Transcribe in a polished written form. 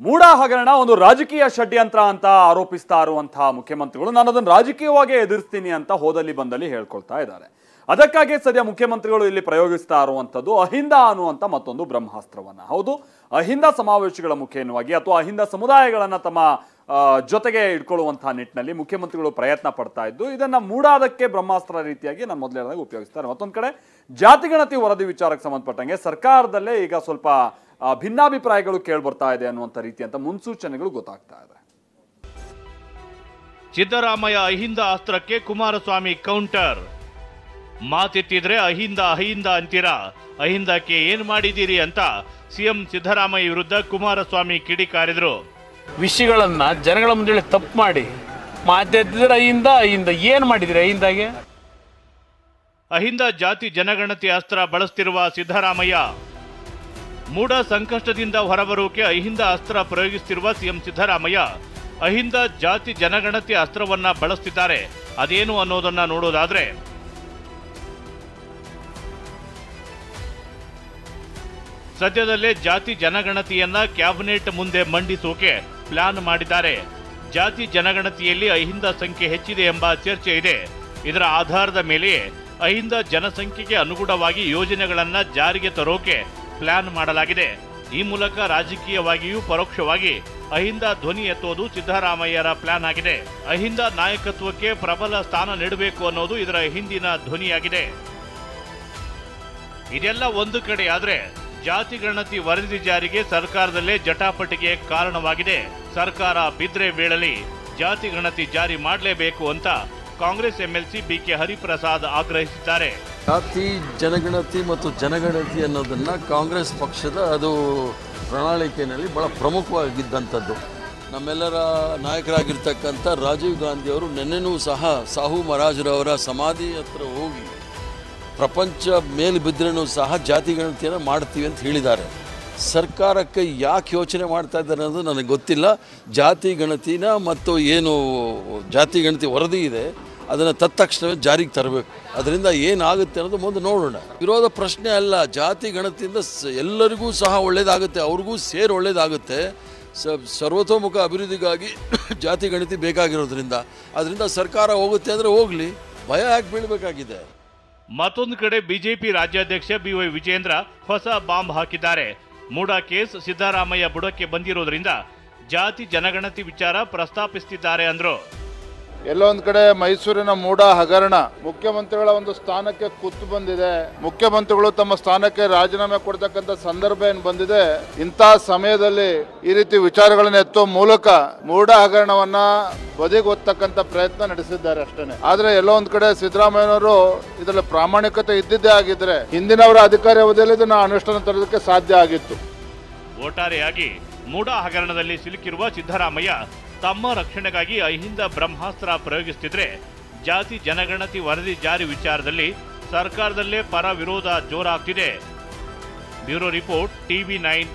ಮೂಡ ಹಗರಣ ಒಂದು ರಾಜಕೀಯ ಷಡ್ಯಂತ್ರ ಅಂತ ಆರೋಪಿಸ್ತಾ ಇರುವಂತಹ ಮುಖ್ಯಮಂತ್ರಿಗಳು ನಾನು ಅದನ್ನು ರಾಜಕೀಯವಾಗಿ ಎದುರಿಸ್ತೀನಿ ಅಂತ ಹೋದಲ್ಲಿ ಬಂದಲ್ಲಿ ಹೇಳ್ಕೊಳ್ತಾ ಇದ್ದಾರೆ. ಅದಕ್ಕಾಗಿ ಸದ್ಯ ಮುಖ್ಯಮಂತ್ರಿಗಳು ಇಲ್ಲಿ ಪ್ರಯೋಗಿಸ್ತಾ ಇರುವಂತದ್ದು ಅಹಿಂದ ಅನ್ನುವಂತ ಮತ್ತೊಂದು ಬ್ರಹ್ಮಾಸ್ತ್ರವನ್ನ. ಹೌದು, ಅಹಿಂದ ಸಮಾವೇಶಗಳ ಮುಖೇನವಾಗಿ ಅಥವಾ ಅಹಿಂದ ಸಮುದಾಯಗಳನ್ನ ತಮ್ಮ ಜೊತೆಗೆ ಇಟ್ಕೊಳ್ಳುವಂತಹ ನಿಟ್ಟಿನಲ್ಲಿ ಮುಖ್ಯಮಂತ್ರಿಗಳು ಪ್ರಯತ್ನ ಪಡ್ತಾ ಇದ್ದು ಇದನ್ನ ಮೂಡಾದಕ್ಕೆ ಬ್ರಹ್ಮಾಸ್ತ್ರ ರೀತಿಯಾಗಿ ನಾನು ಮೊದಲೇ ಹೇಳಿದಾಗ ಉಪಯೋಗಿಸ್ತಾರೆ. ಮತ್ತೊಂದು ಕಡೆ ಜಾತಿಗಣತಿ ವರದಿ ವಿಚಾರಕ್ಕೆ ಸಂಬಂಧಪಟ್ಟಂಗೆ ಸರ್ಕಾರದಲ್ಲೇ ಈಗ ಸ್ವಲ್ಪ ಭಿನ್ನಾಭಿಪ್ರಾಯಗಳು ಕೇಳ್ಬರ್ತಾ ಇದೆ ಅನ್ನುವಂಥ ರೀತಿ ಅಂತ ಮುನ್ಸೂಚನೆಗಳು ಗೊತ್ತಾಗ್ತಾ ಇದೆ. ಸಿದ್ದರಾಮಯ್ಯ ಅಹಿಂದ ಅಸ್ತ್ರಕ್ಕೆ ಕುಮಾರಸ್ವಾಮಿ ಕೌಂಟರ್. ಮಾತೆತ್ತಿದ್ರೆ ಅಹಿಂದ ಅಹಿಂದ ಅಂತೀರಾ, ಅಹಿಂದಕ್ಕೆ ಏನ್ ಮಾಡಿದ್ದೀರಿ ಅಂತ ಸಿಎಂ ಸಿದ್ದರಾಮಯ್ಯ ವಿರುದ್ಧ ಕುಮಾರಸ್ವಾಮಿ ಕಿಡಿಕಾರಿದ್ರು. ವಿಷಯಗಳನ್ನ ಜನಗಳ ಮುಂದೆ ತಪ್ಪು ಮಾಡಿ ಮಾತೆತ್ತಿದ್ರೆ ಅಹಿಂದ ಅಹಿಂದ ಏನ್ ಮಾಡಿದಿರಿ ಅಹಿಂದಾಗೆ? ಅಹಿಂದ ಜಾತಿ ಜನಗಣತಿ ಅಸ್ತ್ರ ಬಳಸ್ತಿರುವ ಸಿದ್ದರಾಮಯ್ಯ ಮೂಡ ಸಂಕಷ್ಟದಿಂದ ಹೊರಬರೋಕೆ ಅಹಿಂದ ಅಸ್ತ್ರ ಪ್ರಯೋಗಿಸುತ್ತಿರುವ ಸಿಎಂ ಸಿದ್ದರಾಮಯ್ಯ ಅಹಿಂದ ಜಾತಿ ಜನಗಣತಿ ಅಸ್ತ್ರವನ್ನ ಬಳಸ್ತಿದ್ದಾರೆ. ಅದೇನು ಅನ್ನೋದನ್ನ ನೋಡೋದಾದ್ರೆ ಸದ್ಯದಲ್ಲೇ ಜಾತಿ ಜನಗಣತಿಯನ್ನ ಕ್ಯಾಬಿನೆಟ್ ಮುಂದೆ ಮಂಡಿಸೋಕೆ ಪ್ಲಾನ್ ಮಾಡಿದ್ದಾರೆ. ಜಾತಿ ಜನಗಣತಿಯಲ್ಲಿ ಅಹಿಂದ ಸಂಖ್ಯೆ ಹೆಚ್ಚಿದೆ ಎಂಬ ಚರ್ಚೆ ಇದೆ. ಇದರ ಆಧಾರದ ಮೇಲೆ ಅಹಿಂದ ಜನಸಂಖ್ಯೆಗೆ ಅನುಗುಣವಾಗಿ ಯೋಜನೆಗಳನ್ನ ಜಾರಿಗೆ ತರೋಕೆ ಪ್ಲಾನ್ ಮಾಡಲಾಗಿದೆ. ಈ ಮೂಲಕ ರಾಜಕೀಯವಾಗಿಯೂ ಪರೋಕ್ಷವಾಗಿ ಅಹಿಂದ ಧ್ವನಿ ಎತ್ತೋದು ಸಿದ್ದರಾಮಯ್ಯರ ಪ್ಲಾನ್ ಆಗಿದೆ. ಅಹಿಂದ ನಾಯಕತ್ವಕ್ಕೆ ಪ್ರಬಲ ಸ್ಥಾನ ನೀಡಬೇಕು ಅನ್ನೋದು ಇದರ ಹಿಂದಿನ ಧ್ವನಿಯಾಗಿದೆ. ಇದೆಲ್ಲ ಒಂದು ಕಡೆ ಆದ್ರೆ ಜಾತಿ ಗಣತಿ ವರದಿ ಜಾರಿಗೆ ಸರ್ಕಾರದಲ್ಲೇ ಜಟಾಪಟಿಗೆ ಕಾರಣವಾಗಿದೆ. ಸರ್ಕಾರ ಬಿದ್ರೆ ಬೀಳಲಿ, ಜಾತಿ ಗಣತಿ ಜಾರಿ ಮಾಡಲೇಬೇಕು ಅಂತ ಕಾಂಗ್ರೆಸ್ ಎಂಎಲ್ಸಿ ಬಿಕೆ ಹರಿಪ್ರಸಾದ್ ಆಗ್ರಹಿಸಿದ್ದಾರೆ. ಜಾತಿ ಜನಗಣತಿ ಮತ್ತು ಜನಗಣತಿ ಅನ್ನೋದನ್ನ ಕಾಂಗ್ರೆಸ್ ಪಕ್ಷದ ಅದು ಪ್ರಣಾಳಿಕೆಯಲ್ಲಿ ಬಹಳ ಪ್ರಮುಖವಾಗಿದ್ದಂಥದ್ದು. ನಮ್ಮೆಲ್ಲರ ನಾಯಕರಾಗಿರ್ತಕ್ಕಂಥ ರಾಜೀವ್ ಗಾಂಧಿ ಅವರು ನಿನ್ನೆನೂ ಸಹ ಸಾಹು ಮಹಾರಾಜರವರ ಸಮಾಧಿ ಹತ್ರ ಹೋಗಿ ಪ್ರಪಂಚ ಮೇಲೆ ಬಿದ್ದರೂ ಸಹ ಜಾತಿ ಗಣತಿಯನ್ನು ಮಾಡ್ತೀವಿ ಅಂತ ಹೇಳಿದ್ದಾರೆ. ಸರ್ಕಾರಕ್ಕೆ ಯಾಕೆ ಯೋಚನೆ ಮಾಡ್ತಾ ಇದ್ದಾರೆ ಅನ್ನೋದು ನನಗೆ ಗೊತ್ತಿಲ್ಲ. ಜಾತಿ ಗಣತಿನ ಮತ್ತು ಏನು ಜಾತಿ ಗಣತಿ ವರದಿ ಇದೆ ಅದನ್ನು ತತ್ಕ್ಷಣವೇ ಜಾರಿಗೆ ತರಬೇಕು. ಅದರಿಂದ ಏನಾಗುತ್ತೆ ಅನ್ನೋದು ಮುಂದೆ ನೋಡೋಣ. ವಿರೋಧ ಪ್ರಶ್ನೆ ಅಲ್ಲ. ಜಾತಿ ಗಣತಿಯಿಂದ ಎಲ್ಲರಿಗೂ ಸಹ ಒಳ್ಳೆಯದಾಗುತ್ತೆ, ಅವ್ರಿಗೂ ಸೇರಿ ಒಳ್ಳೆಯದಾಗುತ್ತೆ. ಸರ್ವತೋಮುಖ ಅಭಿವೃದ್ಧಿಗಾಗಿ ಜಾತಿ ಗಣತಿ ಬೇಕಾಗಿರೋದ್ರಿಂದ ಅದರಿಂದ ಸರ್ಕಾರ ಹೋಗುತ್ತೆ ಅಂದರೆ ಹೋಗಲಿ, ಭಯ ಯಾಕೆ ಬೀಳಬೇಕಾಗಿದೆ. ಮತ್ತೊಂದು ಕಡೆ ಬಿಜೆಪಿ ರಾಜ್ಯಾಧ್ಯಕ್ಷ ಬಿವೈ ವಿಜೇಂದ್ರ ಹೊಸ ಬಾಂಬ್ ಹಾಕಿದ್ದಾರೆ. ಮೂಡಾ ಕೇಸ್ ಸಿದ್ದರಾಮಯ್ಯ ಬುಡಕ್ಕೆ ಬಂದಿರೋದ್ರಿಂದ ಜಾತಿ ಜನಗಣತಿ ವಿಚಾರ ಪ್ರಸ್ತಾಪಿಸುತ್ತಿದ್ದಾರೆ ಅಂದ್ರು. ಎಲ್ಲೊಂದು ಕಡೆ ಮೈಸೂರಿನ ಮೂಡಾ ಹಗರಣ ಮುಖ್ಯಮಂತ್ರಿಗಳ ಒಂದು ಸ್ಥಾನಕ್ಕೆ ಕುತ್ತು ಬಂದಿದೆ. ಮುಖ್ಯಮಂತ್ರಿಗಳು ತಮ್ಮ ಸ್ಥಾನಕ್ಕೆ ರಾಜೀನಾಮೆ ಕೊಡ್ತಕ್ಕಂಥ ಸಂದರ್ಭ ಏನು ಬಂದಿದೆ. ಇಂತಹ ಸಮಯದಲ್ಲಿ ಈ ರೀತಿ ವಿಚಾರಗಳನ್ನ ಎತ್ತುವ ಮೂಲಕ ಮೂಡಾ ಹಗರಣವನ್ನ ಬದಿಗೊತ್ತಕ್ಕಂಥ ಪ್ರಯತ್ನ ನಡೆಸಿದ್ದಾರೆ ಅಷ್ಟೇ. ಆದ್ರೆ ಎಲ್ಲೋ ಒಂದ್ ಕಡೆ ಸಿದ್ದರಾಮಯ್ಯನವರು ಇದರಲ್ಲಿ ಪ್ರಾಮಾಣಿಕತೆ ಇದ್ದಿದ್ದೇ ಆಗಿದ್ರೆ ಹಿಂದಿನವರ ಅಧಿಕಾರಿ ಅವಧಿಯಲ್ಲಿ ಇದನ್ನ ಅನುಷ್ಠಾನ ತರೋದಕ್ಕೆ ಸಾಧ್ಯ ಆಗಿತ್ತು. ಒಟ್ಟಾರೆಯಾಗಿ ಮೂಡಾ ಹಗರಣದಲ್ಲಿ ಸಿಲುಕಿರುವ ಸಿದ್ದರಾಮಯ್ಯ ತಮ್ಮ ರಕ್ಷಣೆಗಾಗಿ ಅಹಿಂದ ಬ್ರಹ್ಮಾಸ್ತ್ರ ಪ್ರಯೋಗಿಸುತ್ತಿದ್ರೆ ಜಾತಿ ಜನಗಣತಿ ವರದಿ ಜಾರಿ ವಿಚಾರದಲ್ಲಿ ಸರ್ಕಾರದಲ್ಲೇ ಪರ ವಿರೋಧ ಜೋರಾಗ್ತಿದೆ. Bureau report, TV9.